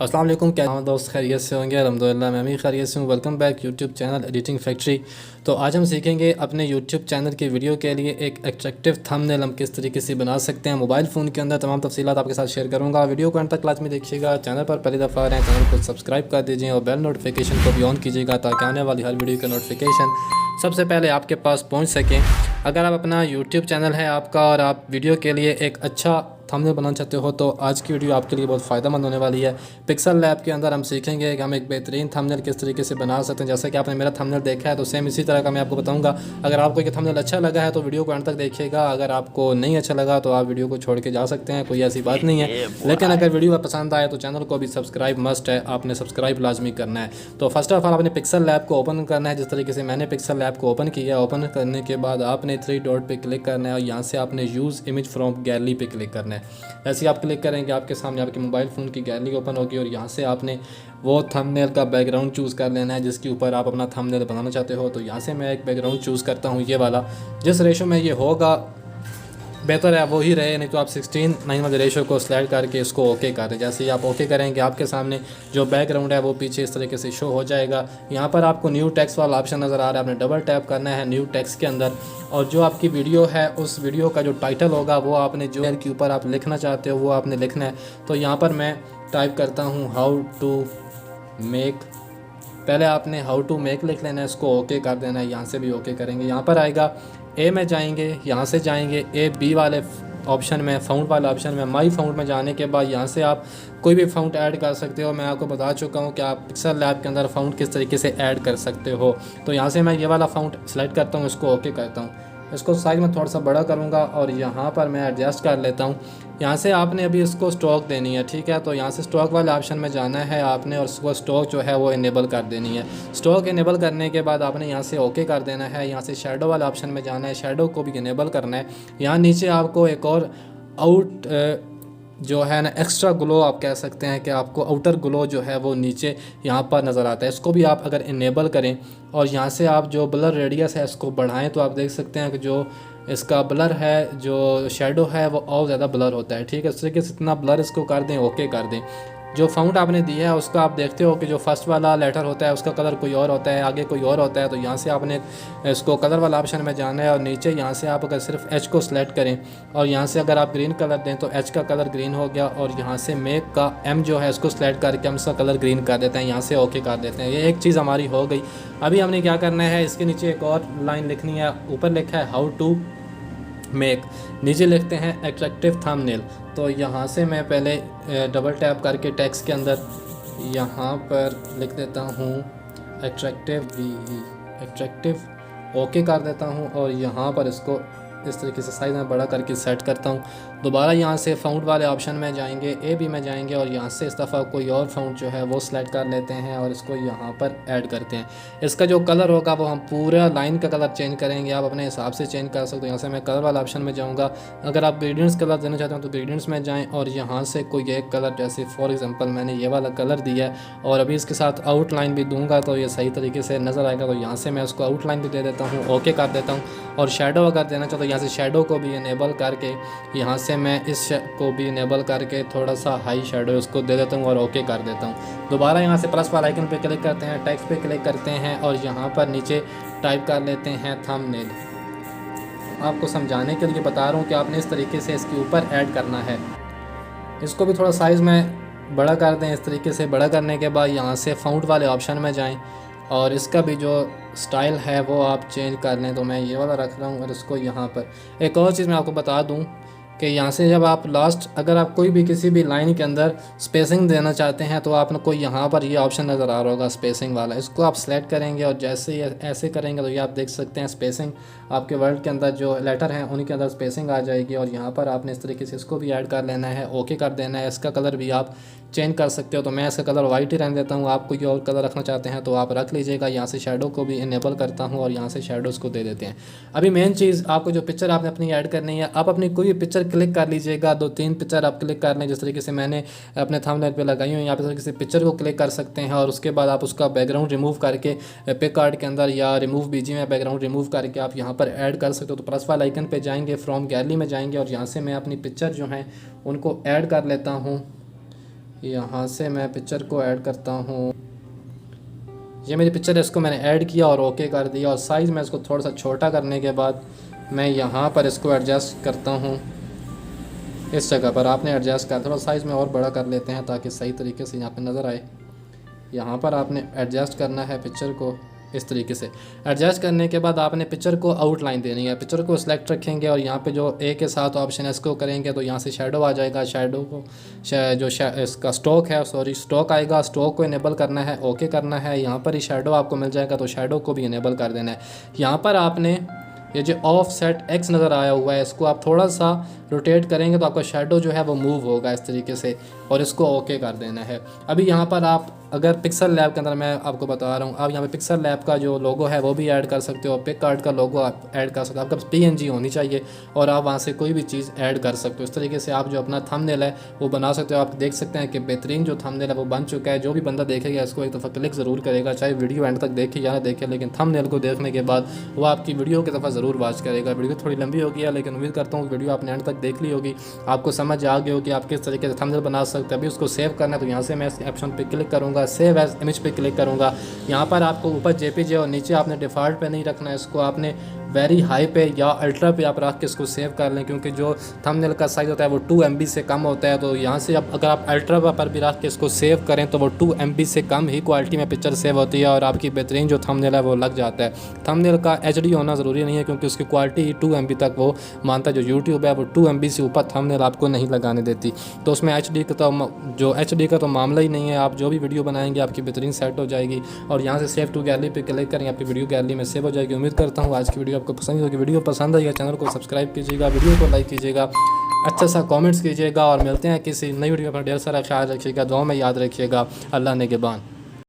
अस्सलाम वालेकुम। क्या दोस्त खैरियत से होंगे? अल्हम्दुलिल्लाह मैं भी खैरियत से हूँ। Welcome back YouTube channel editing factory. तो आज हम सीखेंगे अपने यूट्यूब चैनल की वीडियो के लिए एक अट्रैक्टिव थंबनेल हम किस तरीके से बना सकते हैं मोबाइल फ़ोन के अंदर। तमाम तफसीलात आपके साथ शेयर करूँगा। वीडियो को अंत तक लाजमी देखिएगा। चैनल पर पहली दफ़ा आ रहे हैं चैनल को सब्सक्राइब कर दीजिए और बेल नोटिफिकेशन को भी ऑन कीजिएगा ताकि आने वाली हर वीडियो का नोटिफिकेशन सबसे पहले आपके पास पहुँच सकें। अगर आप अपना यूट्यूब चैनल है आपका और आप वीडियो के लिए एक अच्छा थंबनेल बनाना चाहते हो तो आज की वीडियो आपके लिए बहुत फ़ायदेमंद होने वाली है। पिक्सल लैब के अंदर हम सीखेंगे कि हम एक बेहतरीन थंबनेल किस तरीके से बना सकते हैं। जैसे कि आपने मेरा थंबनेल देखा है तो सेम इसी तरह का मैं आपको बताऊंगा। अगर आपको ये थंबनेल अच्छा लगा है तो वीडियो को अंत तक देखिएगा। अगर आपको नहीं अच्छा लगा तो आप वीडियो को छोड़ के जा सकते हैं, कोई ऐसी बात नहीं है। लेकिन अगर वीडियो पसंद आए तो चैनल को भी सब्सक्राइब मस्ट है, आपने सब्सक्राइब लाजमी करना है। तो फर्स्ट ऑफ ऑल आपने पिक्सल लैब को ओपन करना है जिस तरीके से मैंने पिक्सल लैब को ओपन किया। ओपन करने के बाद आपने 3 डॉट पे क्लिक करना है और यहाँ से आपने यूज़ इमेज फ्रॉम गैलरी पे क्लिक करना है। ऐसे आप क्लिक करेंगे आपके सामने आपके मोबाइल फ़ोन की गैलरी ओपन होगी और यहाँ से आपने वो थंबनेल का बैकग्राउंड चूज़ कर लेना है जिसके ऊपर आप अपना थंबनेल बनाना चाहते हो। तो यहाँ से मैं एक बैकग्राउंड चूज़ करता हूँ, ये वाला। जिस रेशो में ये होगा बेहतर है वो ही रहे, नहीं तो आप 16:9 वाले रेशो को सिलेक्ट करके इसको ओके कर दें। जैसे ही आप ओके करेंगे आपके सामने जो बैकग्राउंड है वो पीछे इस तरीके से शो हो जाएगा। यहाँ पर आपको न्यू टेक्स्ट वाला ऑप्शन नज़र आ रहा है, आपने डबल टैप करना है न्यू टेक्स्ट के अंदर और जो आपकी वीडियो है उस वीडियो का जो टाइटल होगा वो आपने जो के ऊपर आप लिखना चाहते हो वो आपने लिखना है। तो यहाँ पर मैं टाइप करता हूँ हाउ टू मेक। पहले आपने हाउ टू मेक लिख लेना है, इसको ओके कर देना है। यहाँ से भी ओके करेंगे, यहाँ पर आएगा ए में जाएंगे, यहाँ से जाएंगे ए बी वाले ऑप्शन में, फाउंड वाले ऑप्शन में, माई फाउंड में जाने के बाद यहाँ से आप कोई भी फाउंड ऐड कर सकते हो। मैं आपको बता चुका हूँ कि आप पिक्सल लैब के अंदर फाउंड किस तरीके से ऐड कर सकते हो। तो यहाँ से मैं ये वाला फाउंड सेलेक्ट करता हूँ, इसको ओके करता हूँ। इसको साइज में थोड़ा सा बड़ा करूँगा और यहाँ पर मैं एडजस्ट कर लेता हूँ। यहाँ से आपने अभी इसको स्टॉक देनी है, ठीक है। तो यहाँ से स्टॉक वाले ऑप्शन में जाना है आपने और उसको स्टॉक जो है वो इनेबल कर देनी है। स्टॉक इनेबल करने के बाद आपने यहाँ से ओके कर देना है। यहाँ से शैडो वाले ऑप्शन में जाना है, शैडो को भी इनेबल करना है। यहाँ नीचे आपको एक और आउट जो है ना एक्स्ट्रा ग्लो आप कह सकते हैं कि आपको आउटर ग्लो जो है वो नीचे यहाँ पर नज़र आता है। इसको भी आप अगर इनेबल करें और यहाँ से आप जो ब्लर रेडियस है इसको बढ़ाएं तो आप देख सकते हैं कि जो इसका ब्लर है, जो शेडो है वो और ज़्यादा ब्लर होता है, ठीक है। इस तरीके से इतना ब्लर इसको कर दें, ओके कर दें। जो फाउंड आपने दिया है उसका आप देखते हो कि जो फर्स्ट वाला लेटर होता है उसका कलर कोई और होता है, आगे कोई और होता है। तो यहाँ से आपने इसको कलर वाला ऑप्शन में जाना है और नीचे यहाँ से आप अगर सिर्फ एच को सिलेक्ट करें और यहाँ से अगर आप ग्रीन कलर दें तो एच का कलर ग्रीन हो गया और यहाँ से मेक का एम जो है इसको सिलेक्ट करके हम इसका कलर ग्रीन कर देते हैं, यहाँ से ओके कर देते हैं। ये एक चीज़ हमारी हो गई। अभी हमने क्या करना है, इसके नीचे एक और लाइन लिखनी है। ऊपर लिखा है हाउ टू मेक, नीचे लिखते हैं एट्रैक्टिव थंबनेल। तो यहाँ से मैं पहले डबल टैप करके टेक्स्ट के अंदर यहाँ पर लिख देता हूँ एट्रैक्टिव, ओके कर देता हूँ और यहाँ पर इसको इस तरीके से साइज़ में बड़ा करके सेट करता हूँ। दोबारा यहाँ से फाउंड वाले ऑप्शन में जाएंगे, ए बी में जाएंगे और यहाँ से इस दफ़ा कोई और फाउंड जो है वो सिलेक्ट कर लेते हैं और इसको यहाँ पर ऐड करते हैं। इसका जो कलर होगा वो हम पूरा लाइन का कलर चेंज करेंगे, आप अपने हिसाब से चेंज कर सकते हो। यहाँ से मैं कलर वाला ऑप्शन में जाऊँगा। अगर आप ग्रेडियंट्स कलर देना चाहते हो तो ग्रेडियंट्स में जाएँ और यहाँ से कोई एक कलर, जैसे फॉर एग्जाम्पल मैंने ये वाला कलर दिया है और अभी इसके साथ आउटलाइन भी दूँगा तो ये सही तरीके से नज़र आएगा। तो यहाँ से मैं उसको आउटलाइन भी दे देता हूँ, ओके कर देता हूँ। और शेडो अगर देना चाहता हूँ यहाँ से शेडो को भी इनेबल करके यहाँ से मैं इस को भी इनेबल करके थोड़ा सा हाई शेडो उसको दे देता हूँ और ओके कर देता हूँ। दोबारा यहाँ से प्लस वाला आइकन पे क्लिक करते हैं, टेक्स्ट पे क्लिक करते हैं और यहाँ पर नीचे टाइप कर लेते हैं थंबनेल। आपको समझाने के लिए बता रहा हूँ कि आपने इस तरीके से इसके ऊपर ऐड करना है। इसको भी थोड़ा साइज़ में बड़ा कर दें। इस तरीके से बड़ा करने के बाद यहाँ से फाउंड वाले ऑप्शन में जाएँ और इसका भी जो स्टाइल है वो आप चेंज कर लें। तो मैं ये वाला रख रहा हूँ और इसको यहाँ पर एक और चीज़ मैं आपको बता दूँ कि यहाँ से जब आप लास्ट, अगर आप कोई भी किसी भी लाइन के अंदर स्पेसिंग देना चाहते हैं तो आपको यहाँ पर ये ऑप्शन नज़र आ रहा होगा स्पेसिंग वाला, इसको आप सेलेक्ट करेंगे और जैसे ही ऐसे करेंगे तो ये आप देख सकते हैं स्पेसिंग आपके वर्ड के अंदर जो लेटर हैं उनके अंदर स्पेसिंग आ जाएगी और यहाँ पर आपने इस तरीके से इसको भी ऐड कर लेना है, ओके कर देना है। इसका कलर भी आप चेंज कर सकते हो। तो मैं इसका कलर वाइट ही रहने देता हूँ, आप कोई और कलर रखना चाहते हैं तो आप रख लीजिएगा। यहाँ से शेडो को भी इनेबल करता हूँ और यहाँ से शेडोज़ को दे देते हैं। अभी मेन चीज़, आपको जो पिक्चर आपने अपनी ऐड करनी है, आप अपनी कोई भी पिक्चर क्लिक कर लीजिएगा। 2-3 पिक्चर आप क्लिक कर लें जिस तरीके से मैंने अपने थंबनेल पे लगाई हुई। यहाँ पे तरीके से पिक्चर को क्लिक कर सकते हैं और उसके बाद आप उसका बैकग्राउंड रिमूव करके पिक आर्ट के अंदर या रिमूव बीजी में बैकग्राउंड रिमूव करके आप यहाँ पर ऐड कर सकते हो। तो प्लस वाला आइकन पे जाएंगे, फ्रॉम गैलरी में जाएंगे और यहाँ से मैं अपनी पिक्चर जो हैं उनको ऐड कर लेता हूँ। यहाँ से मैं पिक्चर को ऐड करता हूँ। ये मेरी पिक्चर है, इसको मैंने ऐड किया और ओके कर दिया। और साइज़ मैं इसको थोड़ा सा छोटा करने के बाद मैं यहाँ पर इसको एडजस्ट करता हूँ। इस जगह पर आपने एडजस्ट कर, थोड़ा साइज़ में और बड़ा कर लेते हैं ताकि सही तरीके से यहाँ पे नज़र आए। यहाँ पर आपने एडजस्ट करना है पिक्चर को इस तरीके से। एडजस्ट करने के बाद आपने पिक्चर को आउटलाइन देनी है। पिक्चर को सिलेक्ट रखेंगे और यहाँ पे जो ए के साथ ऑप्शन है इसको करेंगे तो यहाँ से शैडो आ जाएगा। शैडो को इसका स्टॉक है, सॉरी स्टॉक आएगा, स्टॉक को इनेबल करना है, ओके करना है। यहाँ पर ही शैडो आपको मिल जाएगा तो शैडो को भी इनेबल कर देना है। यहाँ पर आपने ये जो ऑफ सेट एक्स नज़र आया हुआ है इसको आप थोड़ा सा रोटेट करेंगे तो आपका शैडो जो है वो मूव होगा इस तरीके से, और इसको ओके कर देना है। अभी यहाँ पर आप अगर पिक्सल लैब के अंदर मैं आपको बता रहा हूँ, आप यहाँ पे पिक्सल लैब का जो लोगो है वो भी ऐड कर सकते हो, पिक आर्ट का लोगो आप ऐड कर सकते हो। आपका PNG होनी चाहिए और आप वहाँ से कोई भी चीज़ ऐड कर सकते हो। इस तरीके से आप जो अपना थंबनेल है वो बना सकते हो। आप देख सकते हैं कि बेहतरीन जो थंबनेल है वो बन चुका है। जो भी बंदा देखेगा इसको एक दफ़ा क्लिक ज़रूर करेगा, चाहे वीडियो एंड तक देखे या ना देखे, लेकिन थंबनेल को देखने के बाद वो आपकी वीडियो की दफ़ा ज़रूर वॉच करेगा। वीडियो थोड़ी लंबी हो गई है लेकिन उम्मीद करता हूँ वीडियो आपने एंड तक देख ली होगी, आपको समझ आ गई होगी आप किस तरीके से थंबनेल बना सकते हैं। अभी उसको सेव करना है तो यहाँ से मैं इस ऑप्शन पे क्लिक करूँगा, सेव एज इमेज पे क्लिक करूँगा। यहाँ पर आपको ऊपर JPG और नीचे आपने डिफ़ॉल्ट पे नहीं रखना है, इसको आपने वेरी हाई पे या अल्ट्रा पे आप रख के इसको सेव कर लें, क्योंकि जो थंबनेल का साइज़ होता है वो 2 MB से कम होता है। तो यहाँ से अब अगर आप अल्ट्रा पर भी रख के इसको सेव करें तो वो 2 MB से कम ही क्वालिटी में पिक्चर सेव होती है और आपकी बेहतरीन जो थंबनेल है वो लग जाता है। थंबनेल का HD होना ज़रूरी नहीं है क्योंकि उसकी क्वालिटी ही 2 MB तक वो मानता है। जो यूट्यूब है वो 2 MB से ऊपर थंबनेल आपको नहीं लगाने देती, तो उसमें HD का तो मामला ही नहीं है। आप जो भी वीडियो बनाएंगे आपकी बेहतरीन सेट हो जाएगी। और यहाँ से सेव टू गैलरी पे क्लिक करें, आपकी वीडियो गैलरी में सेव हो जाएगी। उम्मीद करता हूँ आज की वीडियो आपको पसंद होगी। वीडियो पसंद आएगा चैनल को सब्सक्राइब कीजिएगा, वीडियो को लाइक कीजिएगा, अच्छा सा कमेंट्स कीजिएगा और मिलते हैं किसी नई वीडियो पर। ढेर सारा ख्याल रखिएगा, दुआ में याद रखिएगा। अल्लाह निगहबान।